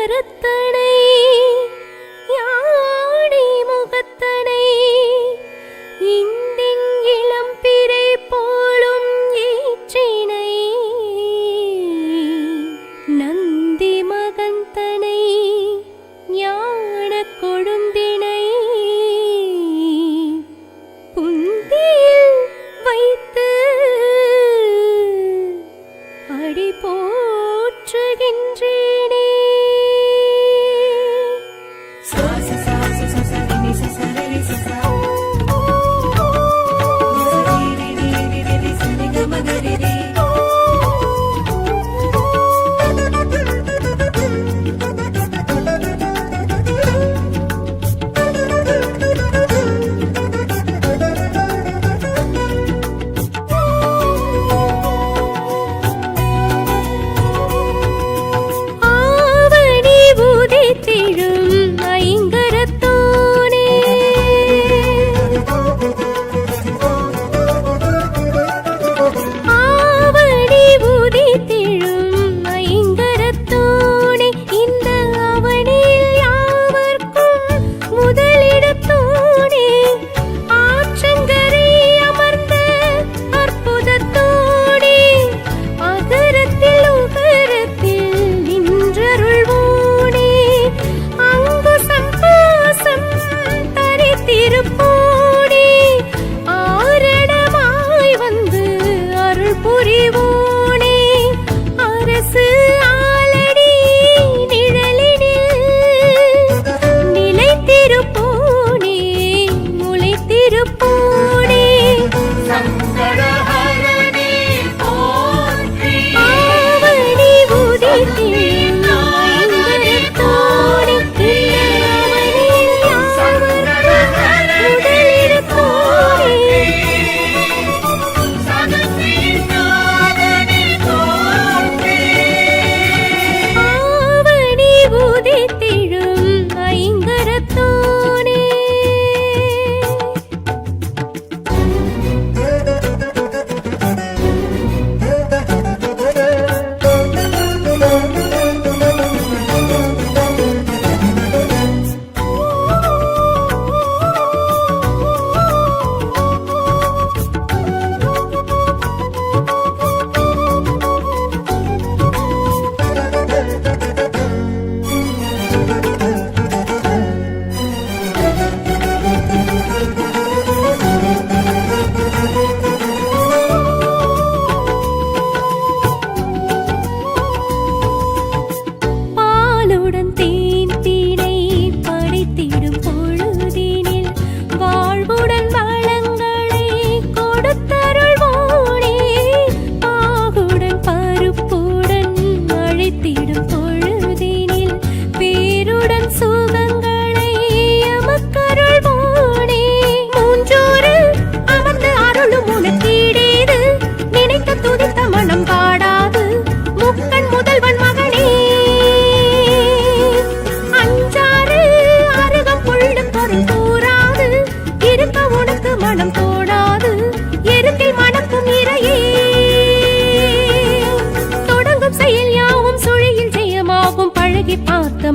கரத்தனை யானை முகத்தனை இந்திங்கிளம் பிறை போலும் ஏற்றினை நந்தி மகந்தனை ஞான கொழுந்தினை புந்தியில் வைத்து அடி போற்றுகின்றேனே.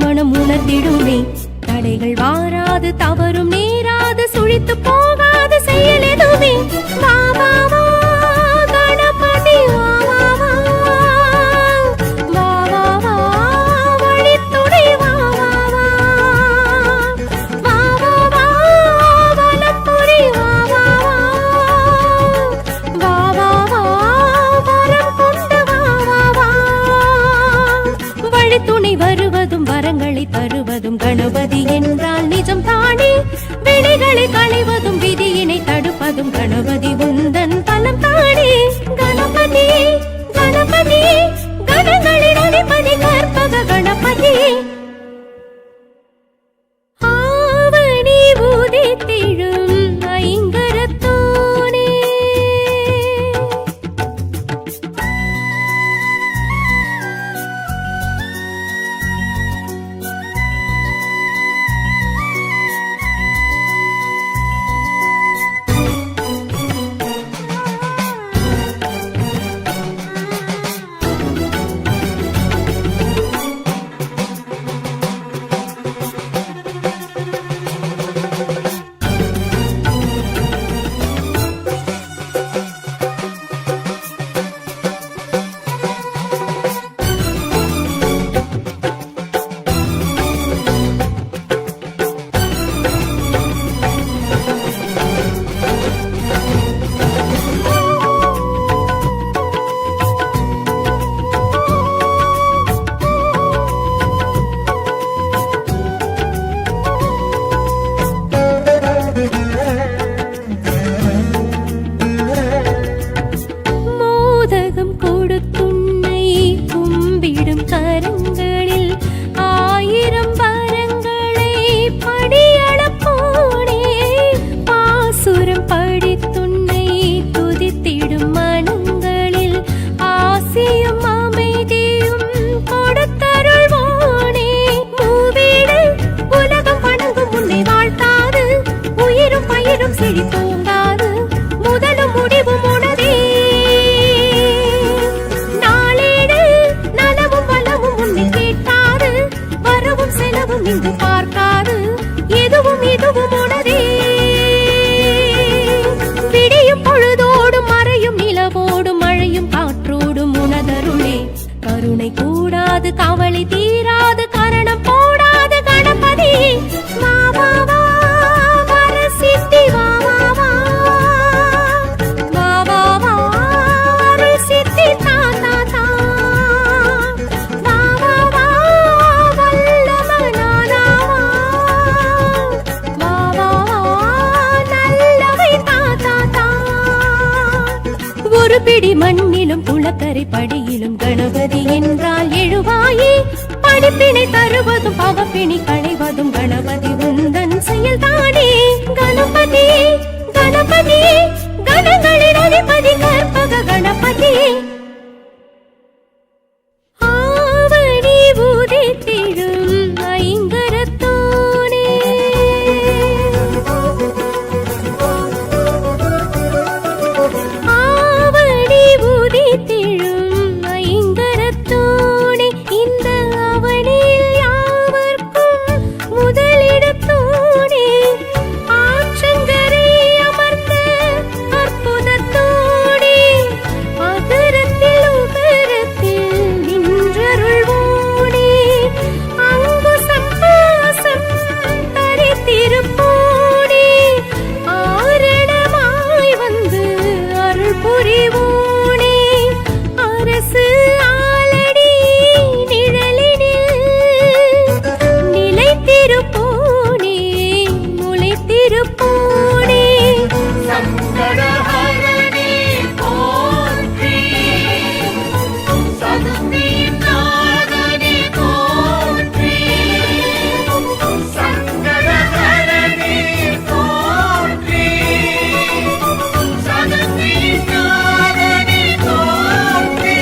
மனம் உணர்ந்திடுமே தடைகள் வாராது தவறும் நேராது சுழித்து போகாது செயல் எதுவுமே வா வா வா கணபதி வா வா வா வா வா வழித்துணை வா வா வா வா வா வா வலப்புரி வா வா வா வா வா வரம் கொண்டு வா வா வா வழித்துணை வருவதும் வரங்களை தருவதும் கணபதி என்றால் நிஜம் தானே வினைகளை களைவதும் விதியினை தடுப்பதும் கணபதி உந்தன் பலம் தானே கணபதி கணபதி கணங்களின் அதிபதி கற்பக கணபதி ஆவணி உதித்திடும் ஐங்கரத்தோனே ஆராய்ந்து பார்க்காது எதுவும் இதுவும் உணரே. விடியும் பொழுதோடும் மறையும் நிலவோடும் மழையும் காற்றோடும் உனதருளே. கருணை கூடாது கவலை தீராது கரணம் போடாது கணபதி. வா வா வா வரசித்தி வா வா வா. வா வா வா வரசித்தி தா தா தா. வா வா வா வல்லவனானா வா. வா வா வா நல்லவை தா தா தா. ஒரு பிடி மண்ணிலும் குளக்கரை படியிலும் கணபதி என்றால் எழுவாயே. படிப்பினை தருவதும் பவப்பிணி களைவதும் கணபதி உந்தன் செயல்தானே. கணபதி கணபதி கணங்களின் அதிபதி கற்பக கணபதி. ஆவணி உதித்திடும் ஐங்கரத்தோனே. ஆவணி உதித்திடும் ஐங்கரத்தோனே. இந்த அவனில் யாவர்க்கும் முதலிடத்தோனே. ஆற்றங்கரை அமர்ந்த அற்புதத்தோனே. அகரத்தில் உகரத்தில் நின்றருள்வோனே. அங்குசம் பாசம் தரித்திருப்போனே. ஆரணமாய் வந்து அருள் புரிவோனே. அரசு ஆலடி நிழலினில் நிலைத்திருப்போனே. முளைத்திருப்போனே. சங்கடஹரணே போற்றி, சதுர்த்தியின் நாதனே போற்றி. சங்கடஹரணே போற்றி, சதுர்த்தியின் நாதனே போற்றி.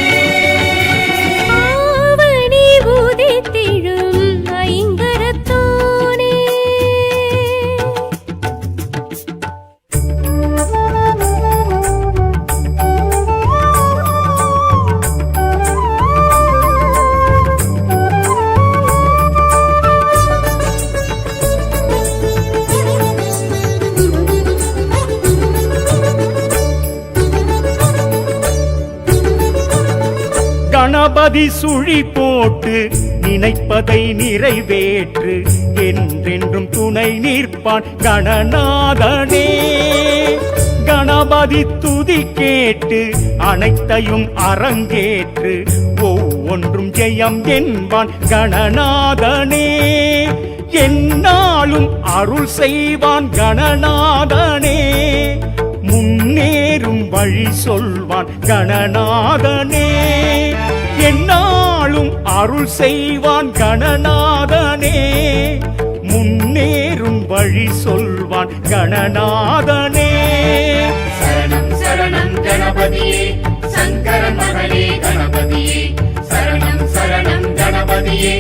ஆவணி உதித்திடும் ஐங்கரத்தோனே. கணபதி சுழி போட்டு நினைப்பதை நிறைவேற்று. என்றென்றும் துணை நிற்பான் கணநாதனே. கணபதி துதி கேட்டு அனைத்தையும் அரங்கேற்று. ஒவ்வொன்றும் ஜெயம் என்பான் கணநாதனே. என்னாலும் அருள் செய்வான் கணநாதனே. முன்னேறும் வழி சொல்வான் கணநாதனே. என்னாலும் அருள் செய்வான் கணநாதனே. முன்னேறும் வழி சொல்வான் கணநாதனே. சரணம் சரணம் கணபதியே, சங்கரன் மகனே கணபதியே. சரணம் சரணம் கணபதியே,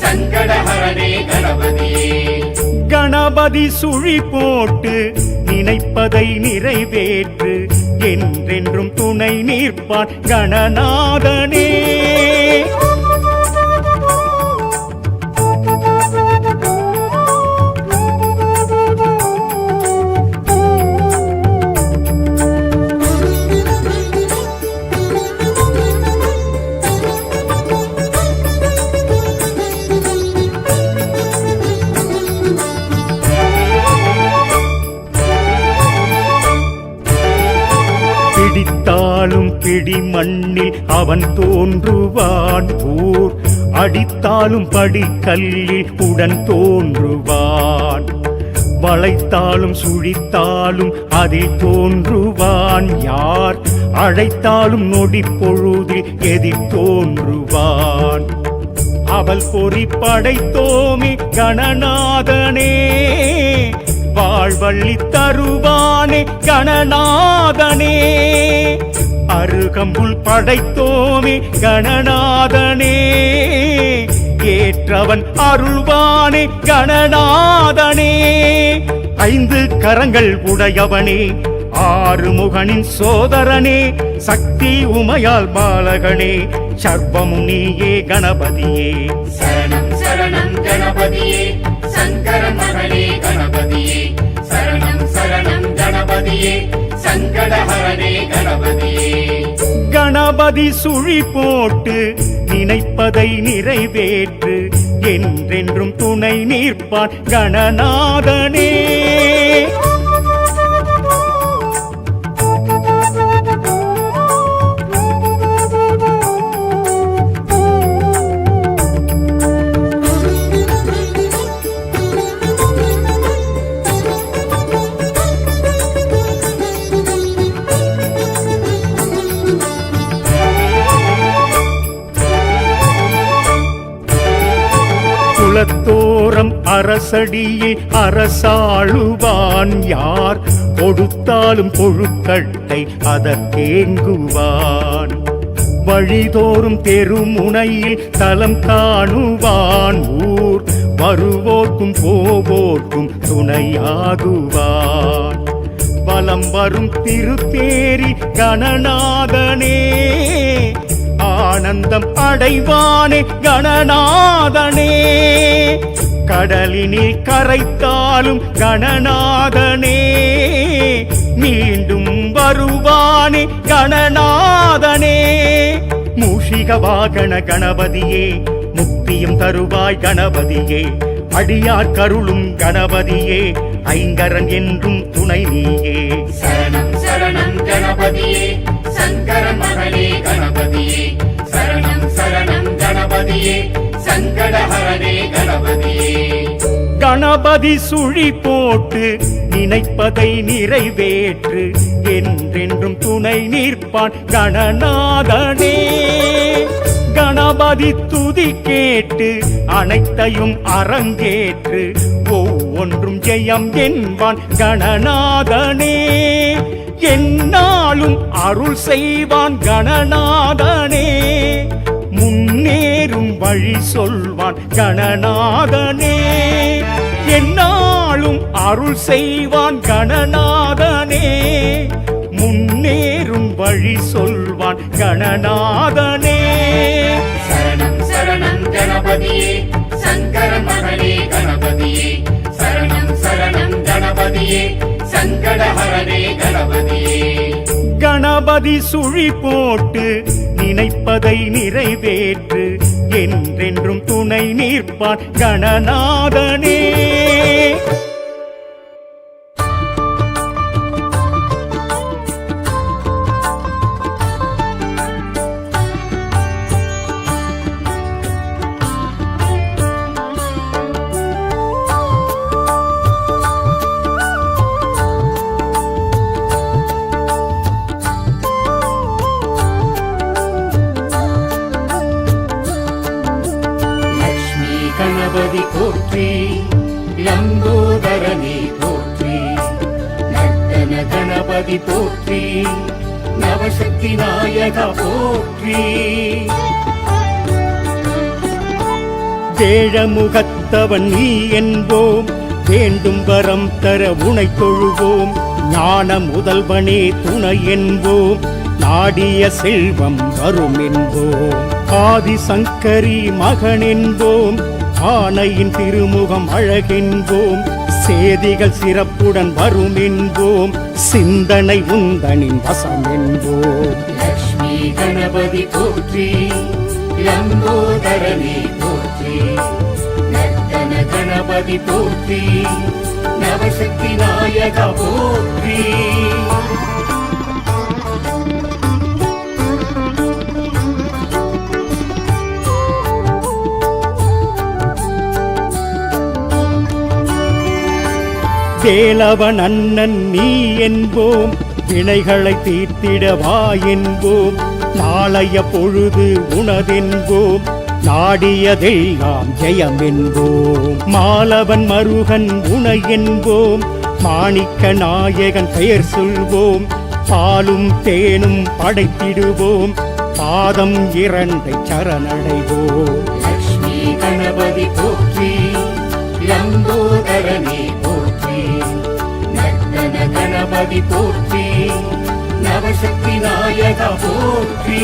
சங்கடஹரணே கணபதியே. கணபதி சுழி போட்டு நினைப்பதை நிறைவேற்று. என்றென்றும் துணை நிற்பான் கணநாதனே. பிடித்தாலும் பிடி மண்ணில் அவன் தோன்றுவான். ஊர் அடித்தாலும் படிக்கல்லில் உடன் தோன்றுவான். வளைத்தாலும் சுழித்தாலும் அதில் தோன்றுவான். யார் அழைத்தாலும் நொடி பொழுதில் எதிர் தோன்றுவான். அவள் பொறி படைத்தோமே கணநாதனே. வாழ்வள்ளி தருவானே கணநாதனே. அருகம்புல் படைத்தோமே கணநாதனே. ஏற்றவன் அருள்வானே கணநாதனே. 5 கரங்கள் உடையவனே, ஆறுமுகனின் சோதரனே. சக்தி உமையால் பாலகனே, சர்வமும் நீயே கணபதியே. சரணம் சரணம் கணபதியே, ஹரனே கணபதியே கணபதி சுழி போட்டு நினைப்பதை நிறைவேற்று என்றென்றும் துணை நிற்பான் கணநாதனே குலத்தோரம் அரசடியில் அரசாளுவான் யார் கொடுத்தாலும் கொழுக்கட்டை அதற்கேங்குவான் வழிதோறும் தெருமுனையில் தலம் காணுவான் ஊர் வருவோர்க்கும் போவோர்க்கும் துணையாகுவான் வலம் வரும் திருத்தேரி கணநாதனே ஆனந்தம் அடைவானே கணநாதனே கடலினில் கரைத்தாலும் கணநாதனே மீண்டும் வருவானே கணநாதனே மூஷிக வாகன கணபதியே முக்தியும் தருவாய் கணபதியே அடியார் கருளும் கணபதியே ஐங்கரன் என்றும் துணை நீயே சரணம் சரணம் கணபதியே சங்கர மகனே கணபதியே சரணம் சரணம் கணபதியே சங்கடஹரனே கணபதியே கணபதி சுழி போட்டு நினைப்பதை நிறைவேற்று என்றென்றும் துணை நிற்பான் கணநாதனே கணபதி துதி கேட்டு அனைத்தையும் அரங்கேற்று ஒவ்வொன்றும் ஜெயம் என்பான் கணநாதனே என்னாலும் அருள் செய்வான் கணநாதனே முன்னேறும் வழி சொல்வான் கணநாதனே என்னாலும் அருள் செய்வான் கணநாதனே முன்னேறும் வழி சொல்வான் கணநாதனே சரணம் சரணம் கணபதியே சங்கர மகனே கணபதியே சரணம் சரணம் கணபதியே சங்கடஹரனே கணபதியே கணபதி சுழி போட்டு நினைப்பதை நிறைவேற்று என்றென்றும் துணை நிற்பான் கணநாதனே கணபதி போற்றி லம்போதரனே போற்றி நர்த்தன கணபதி போற்றி நவசக்தி நாயக போற்றி வேழமுகத்தவன் நீ என்போம் வேண்டும் வரம் தர உனை தொழுவோம் ஞான முதல்வனே துணை என்போம் நாடிய செல்வம் வரும் என்போம் ஆதிசங்கரி மகன் என்போம் ஆனையின் திருமுகம் அழகென்போம் சேதிகள் சிறப்புடன் வரும் என்போம் சிந்தனை உந்தனின் வசம் என்போம் லக்ஷ்மி கணபதி போற்றி லம்போதரனே போற்றி நர்த்தன கணபதி போற்றி நவசக்தி நாயக போற்றி வேலவன் அண்ணன் நீ என்போம் வினைகளை தீர்த்திடவா என்போம் நாளைய பொழுது உனதென்போம் நாடியதெல்லாம் ஜெயம் என்போம் மாலவன் மருகன் உனை என்போம் மாணிக்க நாயகன் பெயர் சொல்வோம் பாலும் தேனும் படைத்திடுவோம் பாதம் இரண்டை சரணடைவோம் லக்ஷ்மி கணபதி போற்றி லம்போதரனே போற்றி நர்த்தன கணபதி போற்றி நவசக்தி நாயக போற்றி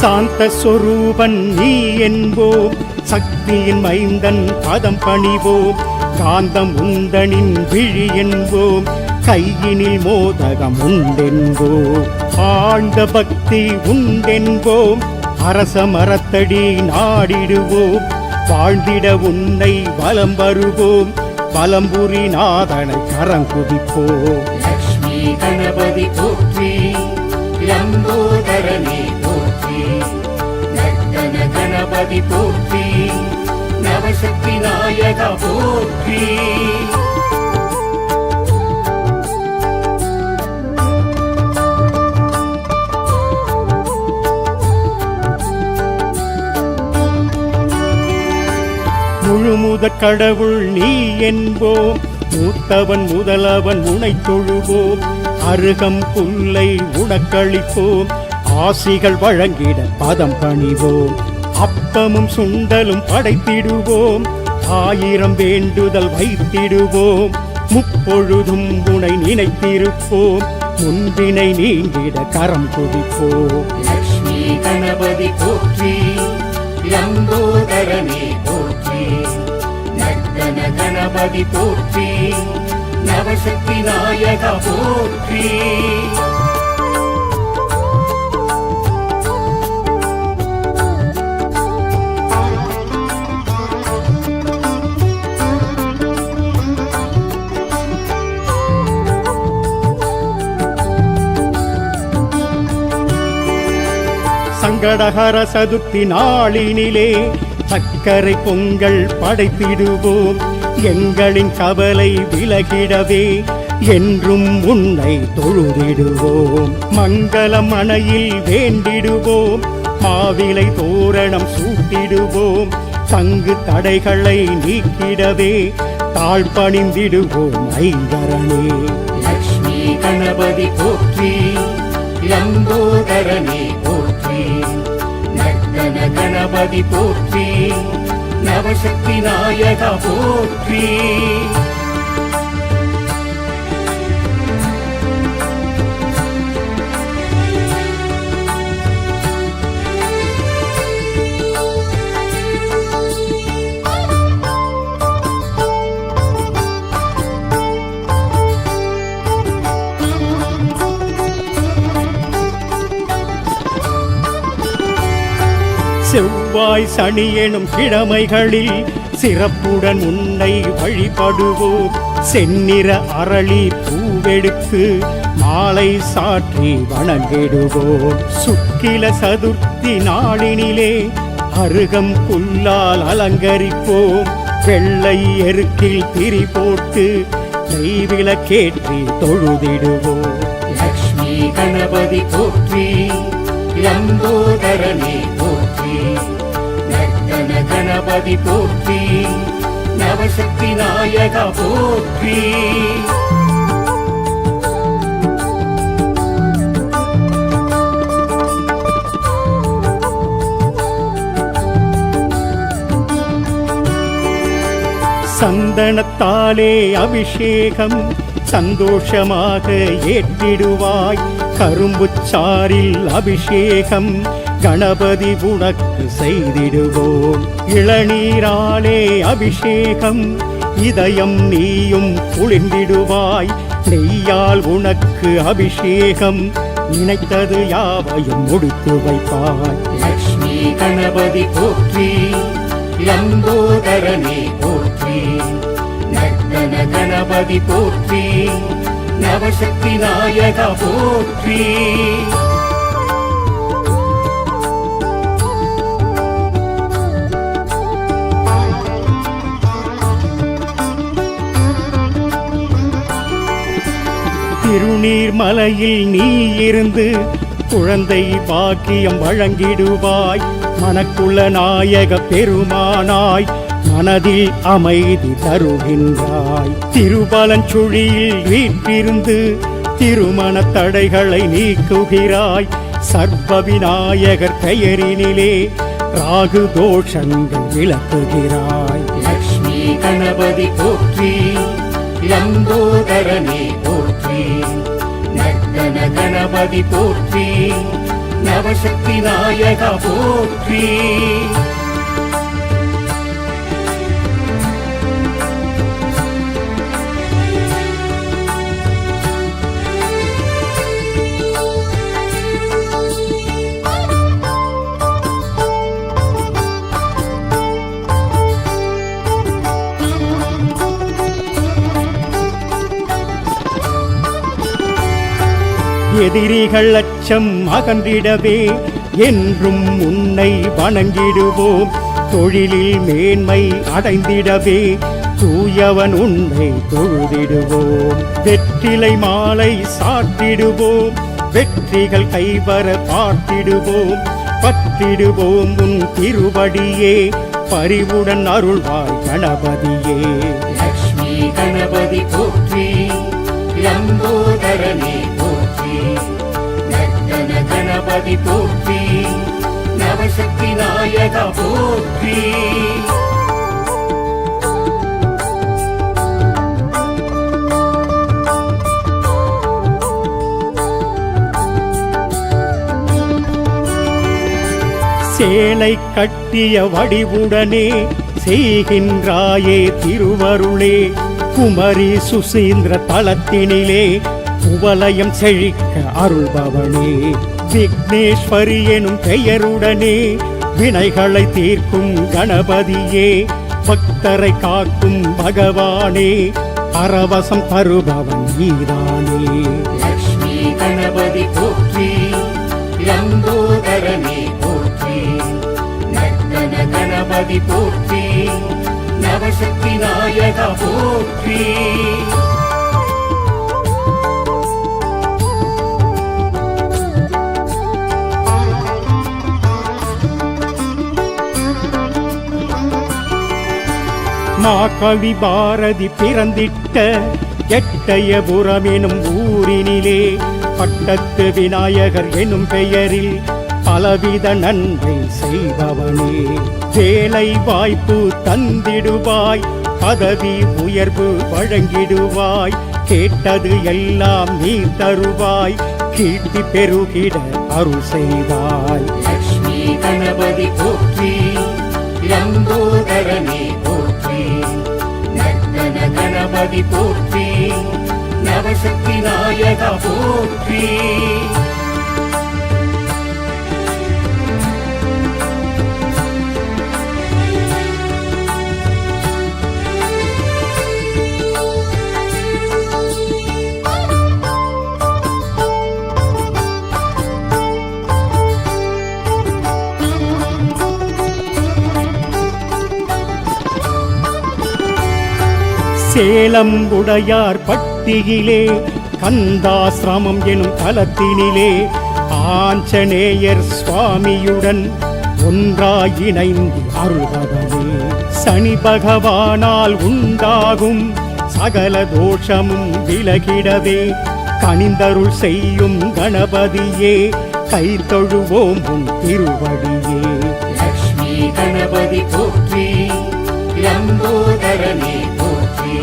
சாந்த சொரூபன் நீ என்போம், சக்தியின் மைந்தன் பதம் பணிவோம், காந்தம் உந்தனின் விழி என்போம், கையினில் மோதகம் உண்டென்போம், ஆழ்ந்த பக்தி உண்டென்போம், அரச மரத்தடி நாடிடுவோம், வாழ்ந்திட உன்னை வலம் வருவோம், வலம்புரி நாதனை கரங்குதிப்போம். லக்ஷ்மி கணபதி போற்றி, லம்போதரனே போற்றி, நர்த்தன கணபதி போற்றி, நவசக்தி நாயக போற்றி. முழுமுதற் கடவுள் நீ என்போம், மூத்தவன் முதலவன் உனை தொழுவோம், அருகம் புல்லை உனக்களிப்போம், ஆசிகள் வழங்கிட பதம் பணிவோம், அப்பமும் சுண்டலும் படைத்திடுவோம், 1000 வேண்டுதல் வைத்திடுவோம், முப்பொழுதும் உனை நினைத்திருப்போம், முன்பினை நீங்கிட கரம் குவிப்போம். லக்ஷ்மி கணபதி போற்றி, லம்போதரனே போற்றி, நர்த்தன கணபதி போற்றி, நவசக்தி நாயக போற்றி. சங்கடஹர சதுர்த்தி நாளினிலே சக்கரை பொங்கல் படைத்திடுவோம், எங்களின் கவலை விலகிடவே என்றும் உன்னை தொழுதிடுவோம், மங்களம் மனையில் வேண்டிடுவோம், மாவிலை தோரணம் சூட்டிடுவோம், தங்கு தடைகளை நீக்கிடவே தாழ்பணிந்திடுவோம் ஐங்கரனே. லக்ஷ்மி கணபதி போற்றி, லம்போதரனே போற்றி, நர்த்தன கணபதி போற்றி, நவசக்தி நாயக போற்றி. செவ்வாய் சனி எனும் கிழமைகளில் சிறப்புடன் உன்னை வழிபடுவோம், செந்நிற அரளி பூவெடுத்து மாலை சாற்றி வணங்கிடுவோம், சுக்கில சதுர்த்தி நாளினிலே அருகம் புல்லால் அலங்கரிப்போம், வெள்ளை எருக்கில் திரி போட்டு நெய்விளக்கேற்றி தொழுதிடுவோம். லக்ஷ்மி கணபதி போற்றி, லம்போதரனே போற்றி, நர்த்தன கணபதி போற்றி, நவசக்தி நாயக போற்றி. சந்தனத்தாலே அபிஷேகம் சந்தோஷமாக ஏற்றிடுவாய், கரும்புச்சாரில் அபிஷேகம் கணபதி உனக்கு செய்திடுவோம், இளநீராலே அபிஷேகம் இதயம் நீயும் குளிர்ந்திடுவாய், நெய்யால் உனக்கு அபிஷேகம் நினைத்தது யாவையும் முடித்து வைப்பாய். லக்ஷ்மி கணபதி போற்றி, லம்போதரனே போற்றி, நர்த்தன கணபதி போற்றி, நவசக்தி நாயக போற்றி. திருநீர்மலையில் நீ இருந்து குழந்தை பாக்கியம் வழங்கிடுவாய், மனக்குள்ள நாயக பெருமானாய் மனதில் அமைதி தருகின்றாய், திருபலஞ்சுழியில் வீற்றிருந்து திருமண தடைகளை நீக்குகிறாய், சர்வ விநாயகர் பெயரினிலே ராகு தோஷங்கள் விளக்குகிறாய். லக்ஷ்மி கணபதி போற்றி, லம்போதரனே போற்றி, நர்த்தன கணபதி போற்றி, நவசக்தி நாயகா போற்றி. எதிரிகள் அச்சம் அகன்றிடவே என்றும் உன்னை வணங்கிடுவோம். தொழிலில் மேன்மை அடைந்திடவே தூயவன் உன்னை தொழுதிடுவோம். வெற்றிலை மாலை சாட்டிடுவோம், வெற்றிகள் கைவர பார்த்திடுவோம். பற்றிடுவோம் உன் திருவடியே, பரிவுடன் அருள்வாய் கணபதியே. லக்ஷ்மி கணபதி போற்றி, லம்போதரனே போற்றி, நர்த்தன கணபதி போற்றி, நவசக்தி நாயகா போற்றி. சேலை கட்டிய வடிவுடனே செய்கின்றாயே திருவருளே. குமரி சுசீந்திர தலத்தினிலே குவலயம் செழிக்க அருள்பவனே. விக்னேஸ்வரி எனும் பெயருடனே வினைகளை தீர்க்கும் கணபதியே. பக்தரை காக்கும் பகவானே, பரவசம் தருபவன் நீதானே. லக்ஷ்மி கணபதி போற்றி, லம்போதரனே போற்றி, நர்த்தன கணபதி போற்றி, நவசக்தி நாயகா போற்றி. மாகவி பாரதி பிறந்திட்ட எட்டயபுரம் எனும் ஊரினிலே பட்டத்து விநாயகர் எனும் பெயரில் பலவித நன்மை செய்பவனே. வேலை வாய்ப்பு தந்திடுவாய், பதவி உயர்வு வழங்கிடுவாய். கேட்டது எல்லாம் நீ தருவாய், கீர்த்தி பெருகிட அருள் செய்வாய். லக்ஷ்மி கணபதி போற்றி, லம்போதரனே போற்றி, நர்த்தன கணபதி போற்றி, நவசக்தி நாயகா போற்றி. சேலம் உடையார் பட்டியிலே கந்தாசிரமம் எனும் தலத்தினிலே ஆஞ்சநேயர் சுவாமியுடன் ஒன்றாய் இணைந்து அருள்பவனே. சனி பகவானால் உண்டாகும் சகல தோஷமும் விலகிடவே கனிந்தருள் செய்யும் கணபதியே, கை தொழுவோம் உன் திருவடியே. லக்ஷ்மி கணபதி போற்றி, லம்போதரனே போற்றி,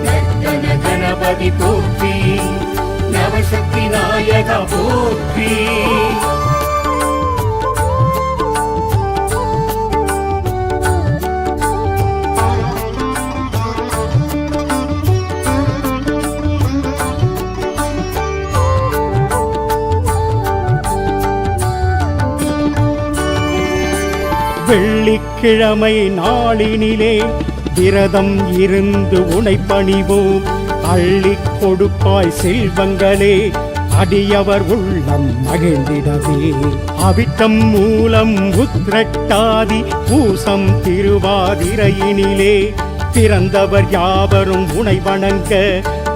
நர்த்தன கணபதி போற்றி, நவசக்தி நாயகா போற்றி. வெள்ளிக்கிழமை நாளினிலே விரதம் இருந்து உனை பணிவோம். அள்ளிக் கொடுப்பாய் செல்வங்களே, அடியவர் உள்ளம் மகிழ்ந்திடவே. அவிட்டம் மூலம் உத்திரட்டாதி பூசம் திருவாதிரையினிலே பிறந்தவர் யாவரும் உனை வணங்க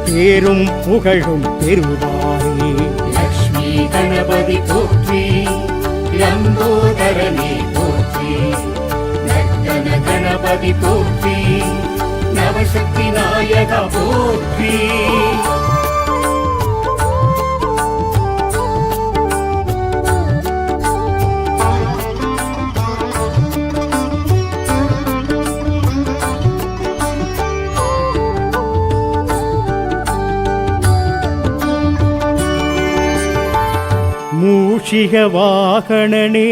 பேரும் புகழும் பெறுவாரே. லக்ஷ்மி கணபதி போற்றி, லம்போதரனே போற்றி, நர்த்தன கணபதி போற்றி, நவசக்தி நாயகா போற்றி. மூஷிக வாகனனே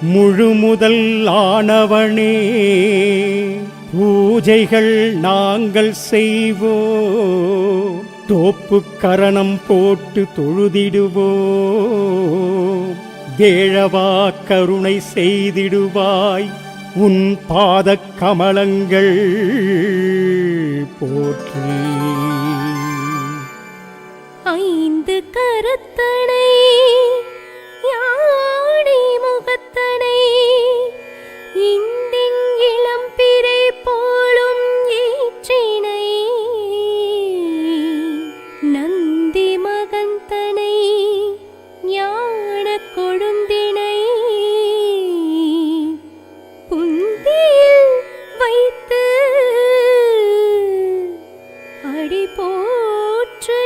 முழுமுதல் ஆனவனே பூஜைகள் நாங்கள் செய்வோம் தோப்பு கரணம் போட்டு தொழுதிடுவோம் வேழவா கருணை செய்திடுவாய் உன் பாதக் கமலங்கள் போற்றி ஐந்து கரத்தனை யானை முகத்தனை இந்தின் இளம்பிறை போலும் ஈற்றினை நந்தி மகந்தனை ஞான கொழுந்தினை புந்தியில் வைத்து அடி போற்றுகின்றேனே.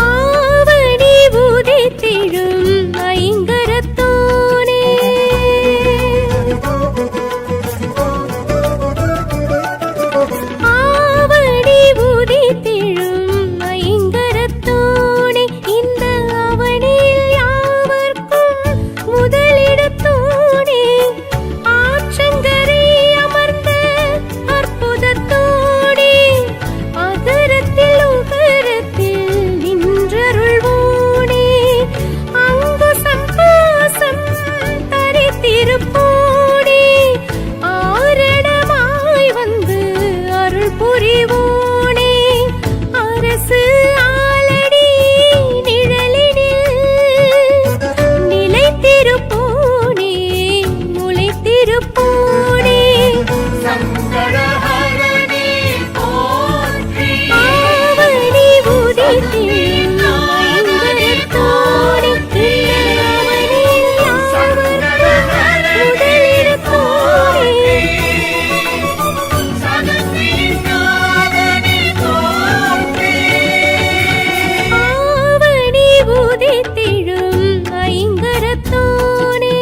ஆவணி உதித்திடும் ஐங்கரத்தோனே ஆவணி உதித்திடும் ஐங்கரத்தோனே இந்த அவனில் யாவர்க்கும் முதலிடத்தோனே ஆற்றங்கரை அமர்ந்த அற்புதத்தோனே அதரத்தில் உகரத்தில் நின்றருள்வோனே அங்குசம் பாசம் தரித்திருப்போனே ஆரணமாய் வந்து அருள் புரிவோனே அரசு ஆலடி நிழலினில் நிலைத்திருப்போனே முளைத்திருப்போனே சங்கடஹரணே போற்றி ஆவணி உதித்திடும் ஐங்கரத்தோனே இந்த அவனில் யாவர்க்கும் முதலிடத்தோனே சதசீநாதனே போற்றி ஆவணி உதித்திடும் ஐங்கரத்தோனே.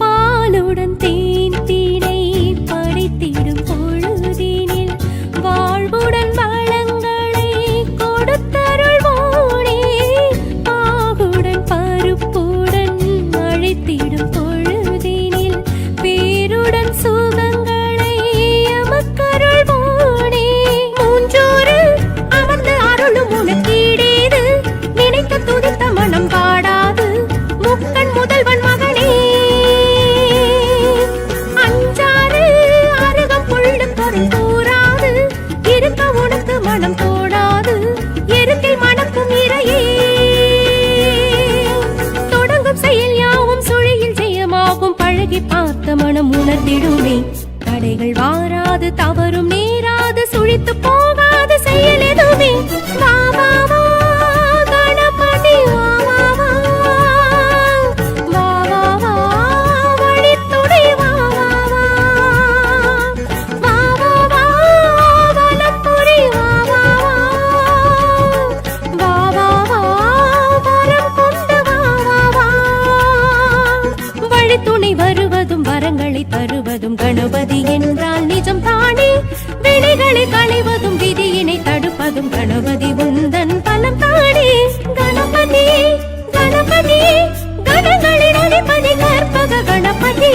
பாலுடன் தேன் தீனை படைத்திடும் பொழுதினில் வாழ்வுடன் வளங்களை கொடுத்தருள்வோனே பாகுடன் பருப்புடன் அழைத்திடும் பொழுதினில் பேருடன் சுகங்களை எமக்கருள்வோனே மூன்றோரு அமர்ந்து அருளும் உனக்கீடேது நினைத்த துதித்த மனம் பாடாது முக்கண் முதல்வன் மகனே அஞ்சாறு அருகம் புள்ளு பொருள் கூறாது இருக்க உனக்கு மனம் தோடாது எருக்கில் மணக்கும் இறையே தொடங்கும் செயல் யாவும் சுழியில் ஜெயமாகும் பழகி பார்த்த மனம் உணர்ந்திடுமே தடைகள் வாராது தவறும் நேராது சுழித்து போகாது செயல் எதுவுமே வா வா வா கணபதி வா வா வா வா வா வா வழித்துணை வா வா வா வா வா வா வலப்புரி வா வா வா வா வா வரம் கொண்டு வா வா வா வழித்துணை வருவதும் வரங்களை தருவதும் கணபதி என்றால் நிஜம் தானே வினைகளை களைவதும் விதியினை தடுப்பதும் கணபதி உந்தன் பலம் தானே கணபதி கணபதி கணங்களின் அதிபதி கற்பக கணபதி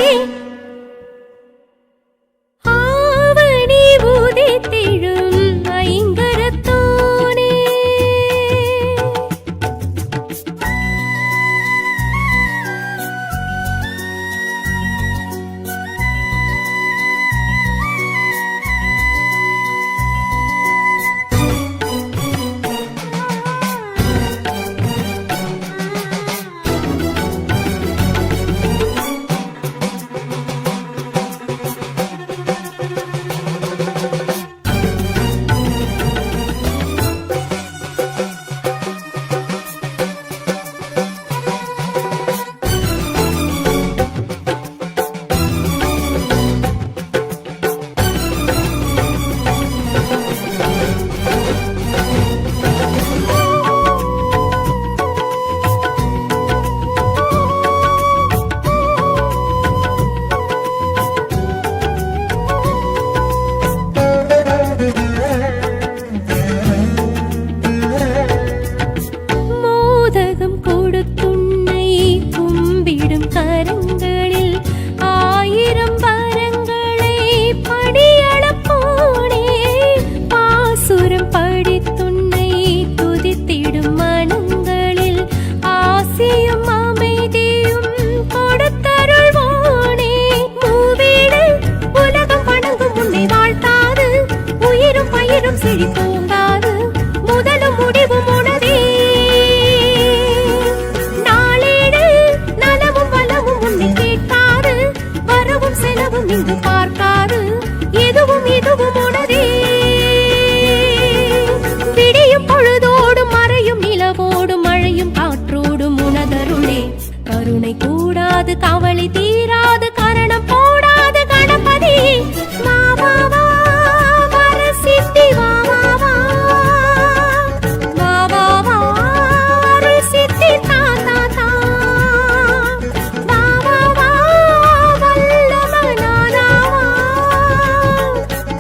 தீராது கவலை தீராது கரணம் போடாது கணபதி வா வா வா வரசித்தி வா வா வா வா வா வா வரசித்தி தா தா தா வா வா வா வல்லவனானா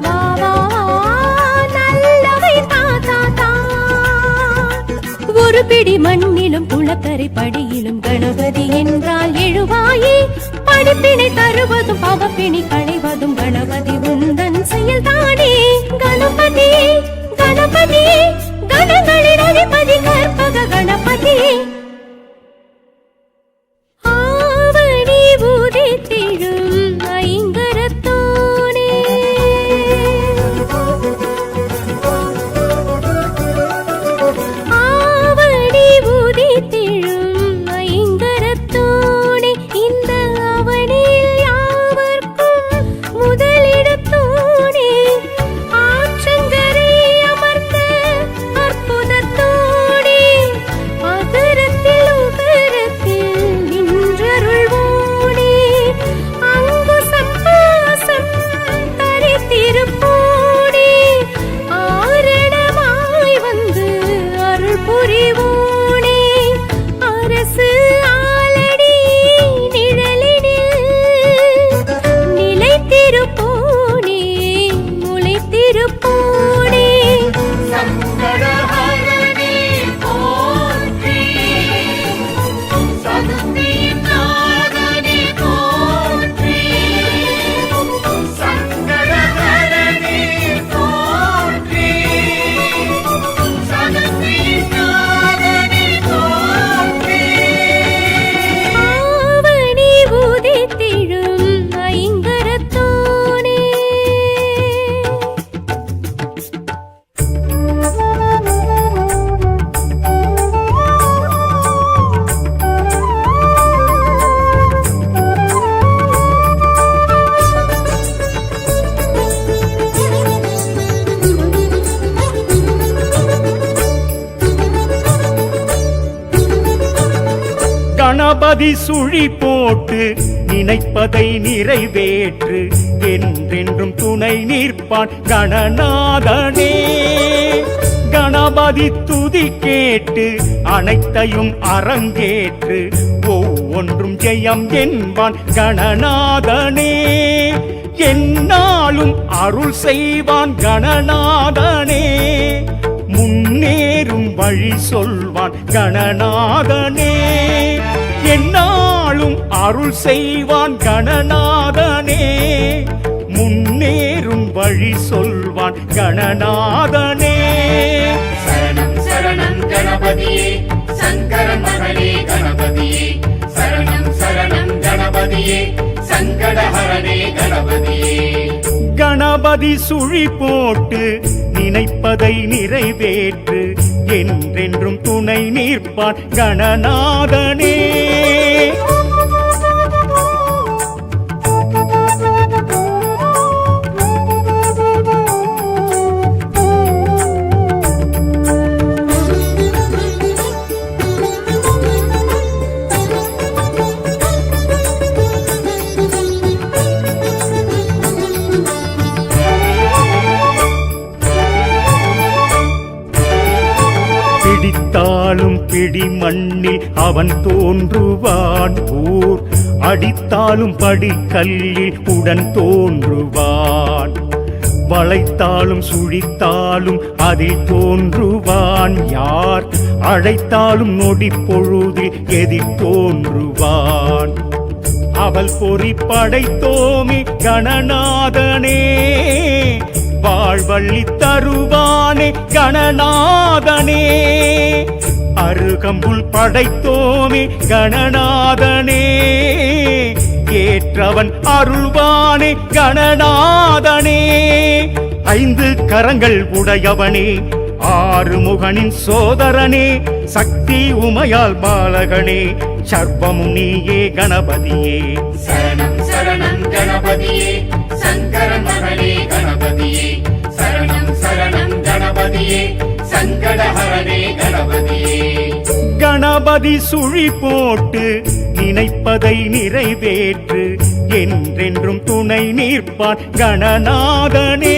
வா வா வா நல்லவை தா தா தா ஒரு பிடி மண்ணிலும் குளக்கரை படியிலும் கணபதி என்றால் எழுவாயே படிப்பினை தருவதும் பவப்பிணி களைவதும் கணபதி உந்தன் செயல்தானே கணபதி கணபதி கணங்களின் அதிபதி கற்பக கணபதி ஆவணி உதித்திடும் ஐங்கரத்தோனே ஆவணி உதித்திடும் ஐங்கரத்தோனே இந்த அவனில் யாவர்க்கும் முதலிடத்தோனே ஆற்றங்கரை அமர்ந்த அற்புதத்தோனே அகரத்தில் உகரத்தில் நின்றருள்வோனே அங்குசம் பாசம் தரித்திருப்போனே ஆரணமாய் வந்து அருள் புரிவோனே அரசு ஆலடி நிழலினில் நிலைத்திருப்போனே முளைத்திருப்போனே சங்கடஹரணே போற்றி சதுர்த்தியின் நாதனே போற்றி சங்கடஹரணே போற்றி சதுர்த்தியின் நாதனே போற்றி ஆவணி உதித்திடும் ஐங்கரத்தோனே கணபதி சுழி போட்டு நினைப்பதை நிறைவேற்று என்றென்றும் துணை நிற்பான் கணநாதனே கணபதி துதி கேட்டு அனைத்தையும் அரங்கேற்று ஒவ்வொன்றும் ஜெயம் என்பான் கணநாதனே என்னாலும் அருள் செய்வான் கணநாதனே முன்னேறும் வழி சொல்வான் கணநாதனே என்னாலும் அருள் செய்வான் கணநாதனே முன்னேறும் வழி சொல்வான் கணநாதனே சரணம் சரணம் கணபதியே சங்கரன் மகனே கணபதியே சரணம் சரணம் கணபதியே சங்கடஹரணே கணபதியே கணபதி சுழி போட்டு நினைப்பதை நிறைவேற்று என்றென்றும் துணை நிற்பான் கணநாதனே பிடித்தாலும் பிடி மண்ணில் அவன் தோன்றுவான் ஊர் அடித்தாலும் படிக்கல்லில் உடன் தோன்றுவான் வளைத்தாலும் சுழித்தாலும் அதில் தோன்றுவான் யார் அழைத்தாலும் நொடி பொழுதில் எதிர் தோன்றுவான் அவள் பொறி படைத்தோமி கணநாதனே வாழ்வள்ளி தருவானே கணநாதனே அருகம்புல் படைத்தோமே கணநாதனே ஏற்றவன் அருள்வானே கணநாதனே ஐந்து கரங்கள் உடையவனே ஆறுமுகனின் சோதரனே சக்தி உமையால் பாலகனே சர்வமும் நீயே கணபதியே சரணம் சரணம் கணபதியே சங்கரன் மகனே கணபதியே சரணம் சரணம் கணபதியே சங்கடஹரணே கணபதியே கணபதி கணபதி சுழி போட்டு நினைப்பதை நிறைவேற்று என்றென்றும் துணை நிற்பான் கணநாதனே.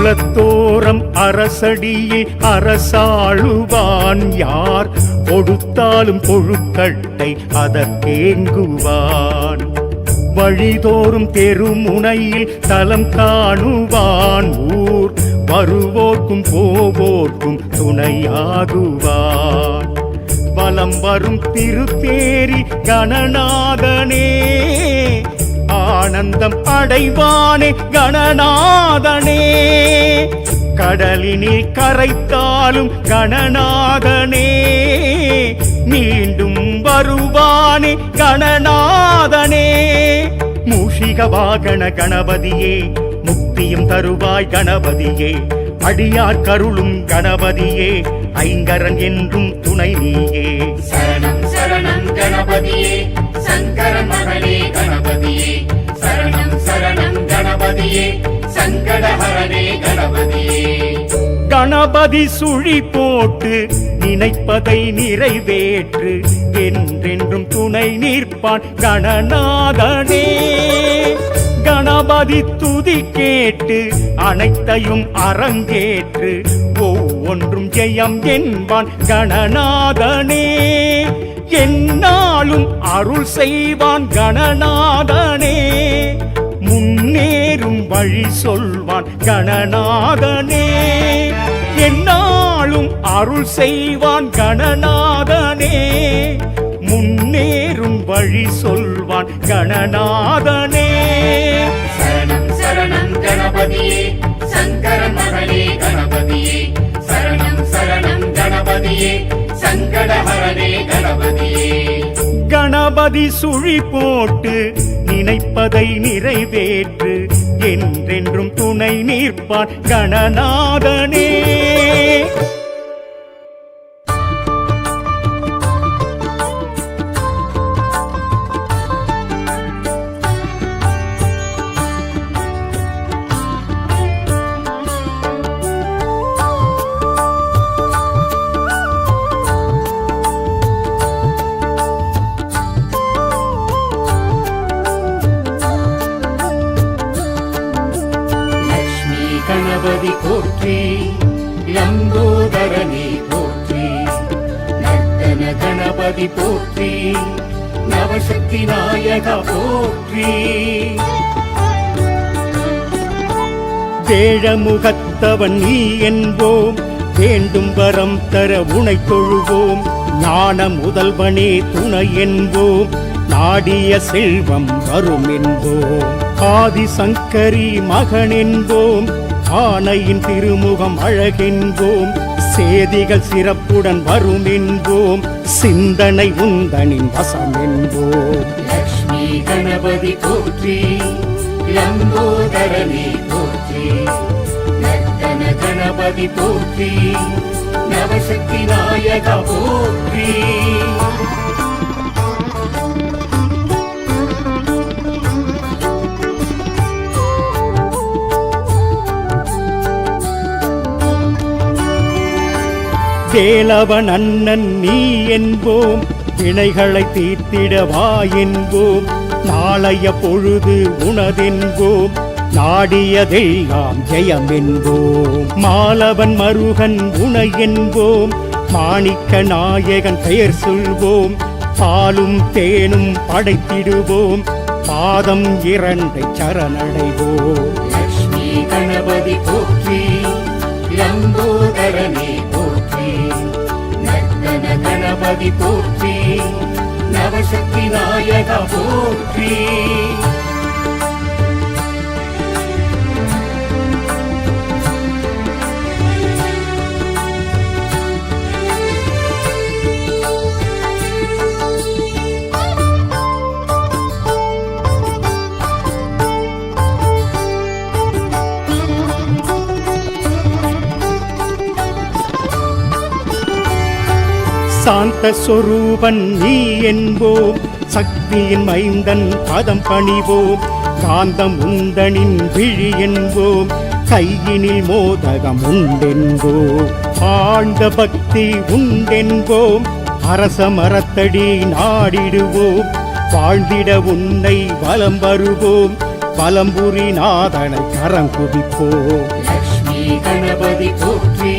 குலத்தோரம் அரசடியில் அரசாளுவான் யார் கொடுத்தாலும் கொழுக்கட்டை அதற்கேங்குவான். வழிதோறும் தெருமுனையில் தலம் காணுவான் ஊர் வருவோர்க்கும் போவோர்க்கும் துணையாகுவான். வலம் வரும் திருத்தேரி கணநாதனே ஆனந்தம் அடைவானே கணநாதனே. கடலினில் கரைத்தாலும் கணநாதனே மீண்டும் வருவானே கணநாதனே. மூஷிக வாகன கணபதியே முக்தியும் தருவாய் கணபதியே. அடியார் கருளும் கணபதியே ஐங்கரன் என்றும் துணை நீயே. சரணம் சரணம் கணபதியே சங்கர மகனே கணபதியே. சரணம் சரணம் கணபதியே சங்கடஹரனே கணபதியே. கணபதி சுழி போட்டு நினைப்பதை நிறைவேற்று என்றென்றும் துணை நிற்பான் கணநாதனே. கணபதி துதி கேட்டு அனைத்தையும் அரங்கேற்று ஒவ்வொன்றும் ஜெயம் என்பான் கணநாதனே. என்னாலும் அருள் செய்வான் கணநாதனே. முன்னேறும் வழி சொல்வான் கணநாதனே. என்னாலும் அருள் செய்வான் கணநாதனே. முன்னேறும் வழி சொல்வான் கணநாதனே. சரணம் சரணம் கணபதியே சங்கர மகனே கணபதியே. சரணம் சரணம் கணபதியே சங்கடஹரனே கணபதியே. கணபதி சுழி போட்டு நினைப்பதை நிறைவேற்று என்றென்றும் துணை நிற்பான் கணநாதனே. கணபதி போற்றி லம்போதரனே போற்றி. நர்த்தன கணபதி போற்றி நவசக்தி நாயக போற்றி. வேழமுகத்தவன் நீ என்போம் வேண்டும் வரம் தர உனை தொழுவோம். ஞான முதல்வனே துணை என்போம் நாடிய செல்வம் வரும் என்போம். ஆதிசங்கரி மகன் என்போம் ஆனையின் திருமுகம் அழகென்போம். சேதிகள் சிறப்புடன் வரும் என்போம் சிந்தனை உந்தனின் வசம் என்போம். லக்ஷ்மி கணபதி போற்றி லம்போதரனே போற்றி. நர்த்தன கணபதி போற்றி நவசக்தி நாயக போற்றி. வேலவன் அண்ணன் நீ என்போம் வினைகளை தீர்த்திடவா என்போம். நாளைய பொழுது உனதென்போம் நாடியதெல்லாம் ஜெயம் என்போம். மாலவன் மருகன் உனை என்போம் மாணிக்க நாயகன் பெயர் சொல்வோம். பாலும் தேனும் படைத்திடுவோம் பாதம் இரண்டை சரணடைவோம். லக்ஷ்மி கணபதி போற்றி லம்போதரனே போற்றி. நர்த்தன கணபதி போற்றி நவசக்தி நாயக போற்றி. சாந்த சொரூபன் நீ என்போம், சக்தியின் மைந்தன் பதம் பணிவோம், காந்தம் உந்தனின் விழி என்போம், கையினில் மோதகம் உண்டென்போம், ஆழ்ந்த பக்தி உண்டென்போம், அரச மரத்தடி நாடிடுவோம், வாழ்ந்திட உன்னை வலம் வருவோம், வலம்புரி நாதனை கரம் குவிப்போம். லக்ஷ்மி கணபதி போற்றி,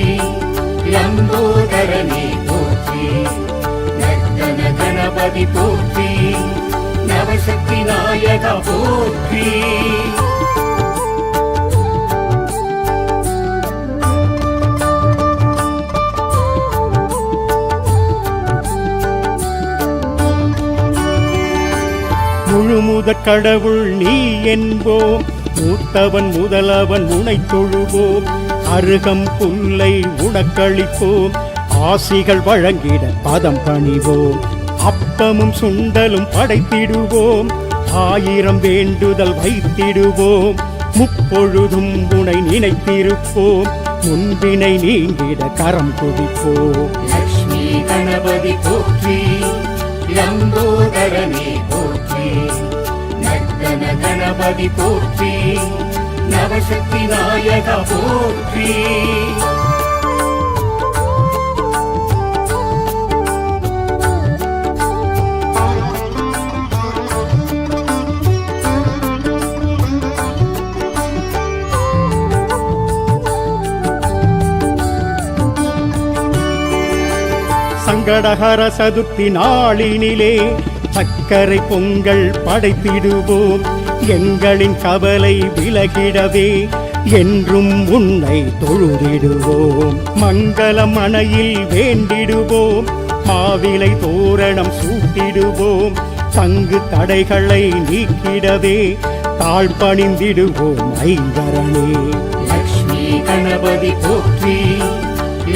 லம்போதரனே போற்றி, நர்த்தன கணபதி போற்றி, நவசக்தி நாயகா போற்றி. முழுமுதற் கடவுள் நீ என்போம், மூத்தவன் முதலவன் உனை தொழுவோம், அருகம் புல்லை உனக்களிப்போம், ஆசிகள் வழங்கிட பதம் பணிவோம், அப்பமும் சுண்டலும் படைத்திடுவோம், 1000 வேண்டுதல் வைத்திடுவோம், முப்பொழுதும் உனை நினைத்திருப்போம், முன்பினை நீங்கிட கரம் குவிப்போம். லக்ஷ்மி கணபதி போற்றி, லம்போதரனே போற்றி, நர்த்தன கணபதி போற்றி, நவசக்தி நாயகா போற்றி. சங்கடஹர சதுர்த்தி நாளினிலே சக்கரை பொங்கல் படைத்திடுவோம், எங்களின் கவலை விலகிடவே என்றும் உன்னை தொழுதிடுவோம், மங்களம் மனையில் வேண்டிடுவோம், மாவிலை தோரணம் சூட்டிடுவோம், தங்கு தடைகளை நீக்கிடவே தாழ்பணிந்திடுவோம் ஐங்கரனே. லக்ஷ்மி கணபதி போற்றி,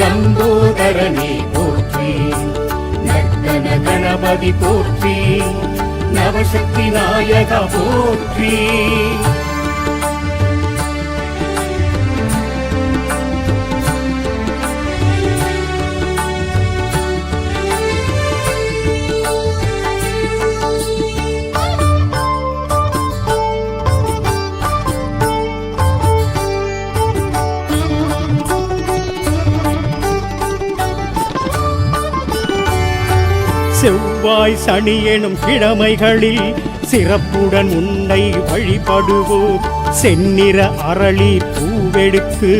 லம்போதரனே போற்றி, நர்த்தன கணபதி போற்றி, நவசக்தி நாயகா போற்றி. செவ்வாய் சனி எனும் கிழமைகளில் சிறப்புடன் உன்னை வழிபடுவோம், செந்நிற அரளி பூவெடுத்து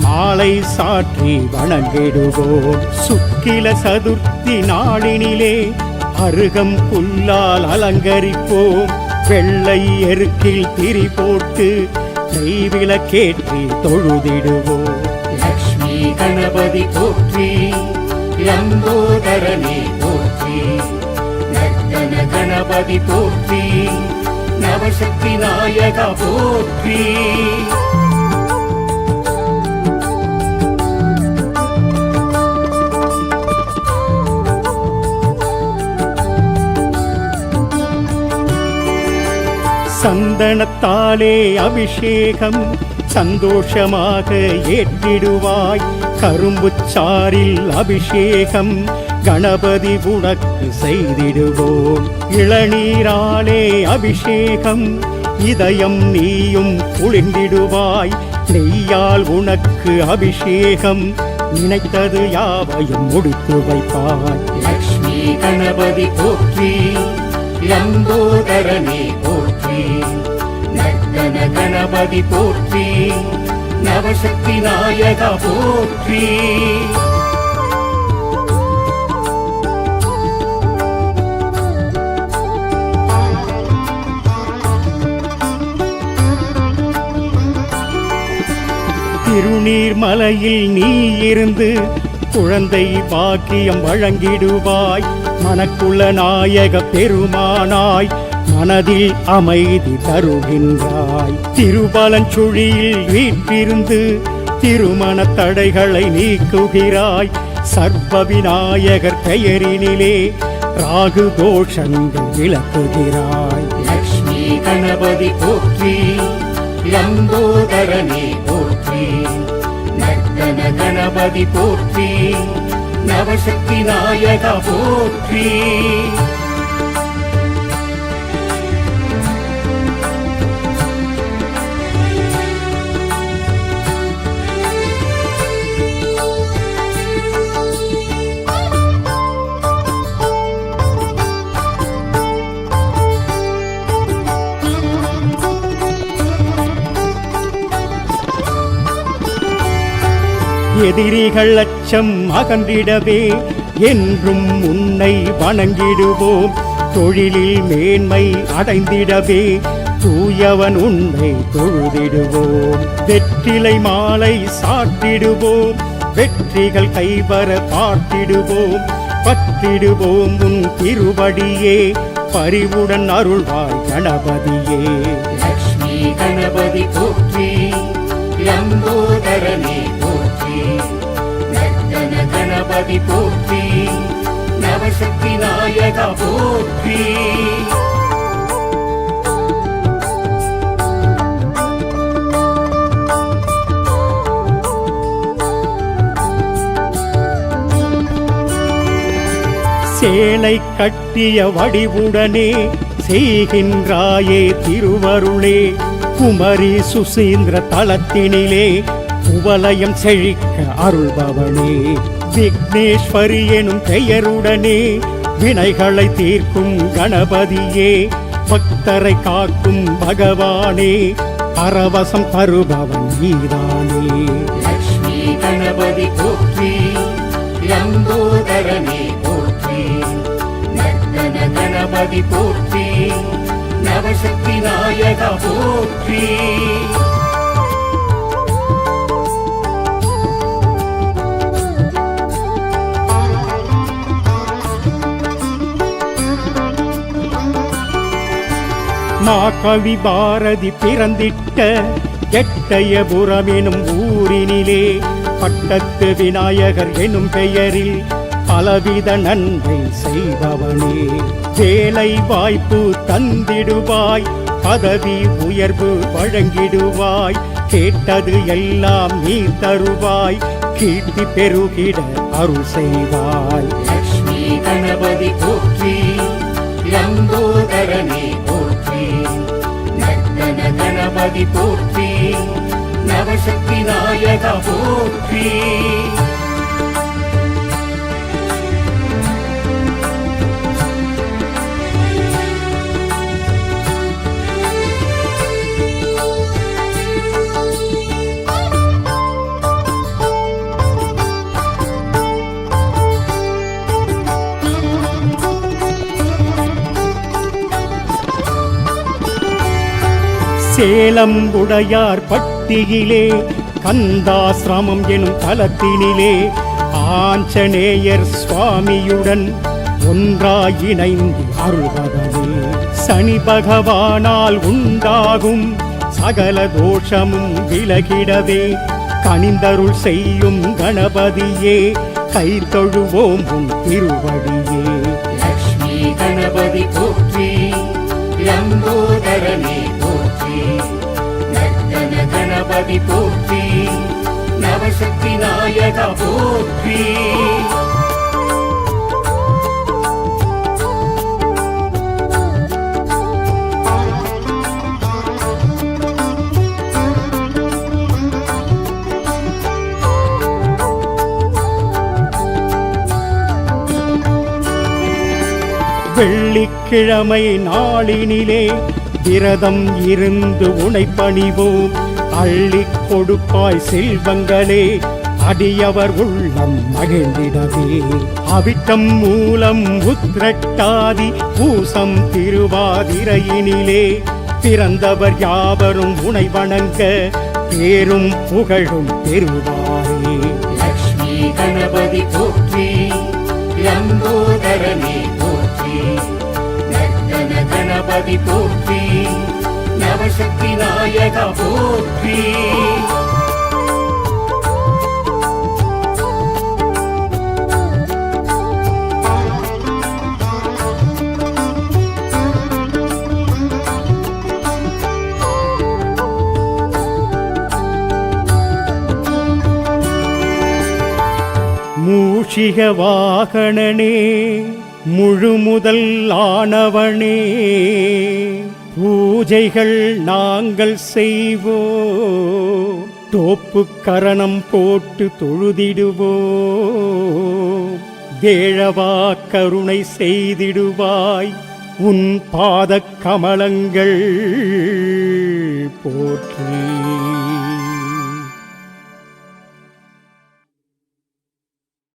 மாலை சாற்றி வணங்கிடுவோம், சுக்கில சதுர்த்தி நாளினிலே அருகம் புல்லால் அலங்கரிப்போம், வெள்ளை எருக்கில் திரி போட்டு நெய்விளக்கேற்றி தொழுதிடுவோம். லக்ஷ்மி கணபதி போற்றி, லம்போதரனே போற்றி, நர்த்தன கணபதி போற்றி, நவசக்தி நாயகா போற்றி. சந்தனத்தாலே அபிஷேகம் சந்தோஷமாக ஏற்றிடுவாய், கரும்புச்சாரில் அபிஷேகம் கணபதி உனக்கு செய்திடுவோம், இளநீராலே அபிஷேகம் இதயம் நீயும் குளிர்ந்திடுவாய், நெய்யால் உனக்கு அபிஷேகம் நினைத்தது யாவையும் முடித்து வைப்பாய். லக்ஷ்மி கணபதி போற்றி, லம்போதரனே போற்றி, நர்த்தன கணபதி போற்றி, நவசக்தி நாயகா போற்றி. திருநீர்மலையில் நீ இருந்து குழந்தை பாக்கியம் வழங்கிடுவாய், மனக்குள்ள நாயக பெருமானாய் மனதில் அமைதி தருகின்றாய், திருபலஞ்சுழியில் வீற்றிருந்து திருமண தடைகளை நீக்குகிறாய், சர்வ விநாயகர் பெயரினிலே ராகு தோஷங்கள் விளக்குகிறாய். லக்ஷ்மி கணபதி போற்றி, லம்போதரனே போற்றி, நர்த்தன கணபதி போற்றி, நவசக்தி நாயகா போற்றி. எதிரிகள் அச்சம் அகன்றிடவே என்றும் உன்னை வணங்கிடுவோம். தொழிலில் மேன்மை அடைந்திடவே தூயவன் உன்னை தொழுதிடுவோம். வெற்றிலை மாலை சாட்டிடுவோம், வெற்றிகள் கைவர பார்த்திடுவோம். பற்றிடுவோம் உன் திருவடியே, பரிவுடன் அருள்வாய் கணபதியே. லக்ஷ்மி கணபதி போற்றி, லம்போதரனே போற்றி, நர்த்தன கணபதி போற்றி, நவசக்தி நாயகா போற்றி. சேலை கட்டிய வடிவுடனே செய்கின்றாயே திருவருளே. குமரி சுசீந்திர தலத்தினிலே குவலயம் செழிக்க அருள்பவனே. விக்னேஸ்வரி எனும் பெயருடனே வினைகளை தீர்க்கும் கணபதியே. பக்தரை காக்கும் பகவானே, பரவசம் தருபவன் நீதானே. லக்ஷ்மி கணபதி போற்றி, லம்போதரனே போற்றி, நர்த்தன கணபதி போற்றி, நவசக்தி நாயகா போற்றி. மாகவி பாரதி பிறந்திட்ட எட்டயபுரம் எனும் ஊரினிலே பட்டத்து விநாயகர் எனும் பெயரில் பலவித நன்மை செய்பவனே. வேலை வாய்ப்பு தந்திடுவாய், பதவி உயர்வு வழங்கிடுவாய். கேட்டது எல்லாம் நீ தருவாய், கீர்த்தி பெருகிட அருள் செய்வாய். லக்ஷ்மி கணபதி போற்றி, லம்போதரனே போற்றி, நர்த்தன கணபதி போற்றி, நவசக்தி நாயகா போற்றி. சேலம் உடையார் பட்டியிலே கந்தாசிரமம் எனும் தலத்தினிலே ஆஞ்சநேயர் சுவாமியுடன் ஒன்றாய் இணைந்து அருள்வதே. சனி பகவானால் உண்டாகும் சகல தோஷமும் விலகிடவே கனிந்தருள் செய்யும் கணபதியே, கை தொழுவோம் உன் திருவடியே. லக்ஷ்மி கணபதி போற்றி, லம்போதரனே போற்றி, நர்த்தன கணபதி போற்றி, நவசக்தி நாயகா போற்றி. வெள்ளிக்கிழமை நாளினிலே விரதம் இருந்து உனை பணிவோம். அள்ளிக் கொடுப்பாய் செல்வங்களே, அடியவர் உள்ளம் மகிழ்ந்திடவே. அவிட்டம் மூலம் உத்திரட்டாதி பூசம் திருவாதிரையினிலே பிறந்தவர் யாவரும் உனை வணங்க பேரும் புகழும் பெறுவாரே. லக்ஷ்மி கணபதி போற்றி, லம்போதரனே போற்றி, நர்த்தன கணபதி போற்றி, நவசக்தி நாயகா போற்றி. மூஷிக வாகனனே முழுமுதல் ஆனவனே பூஜைகள் நாங்கள் செய்வோம் தோப்பு கரணம் போட்டு தொழுதிடுவோம் வேழவா கருணை செய்திடுவாய் உன் பாதக் கமலங்கள் போற்றி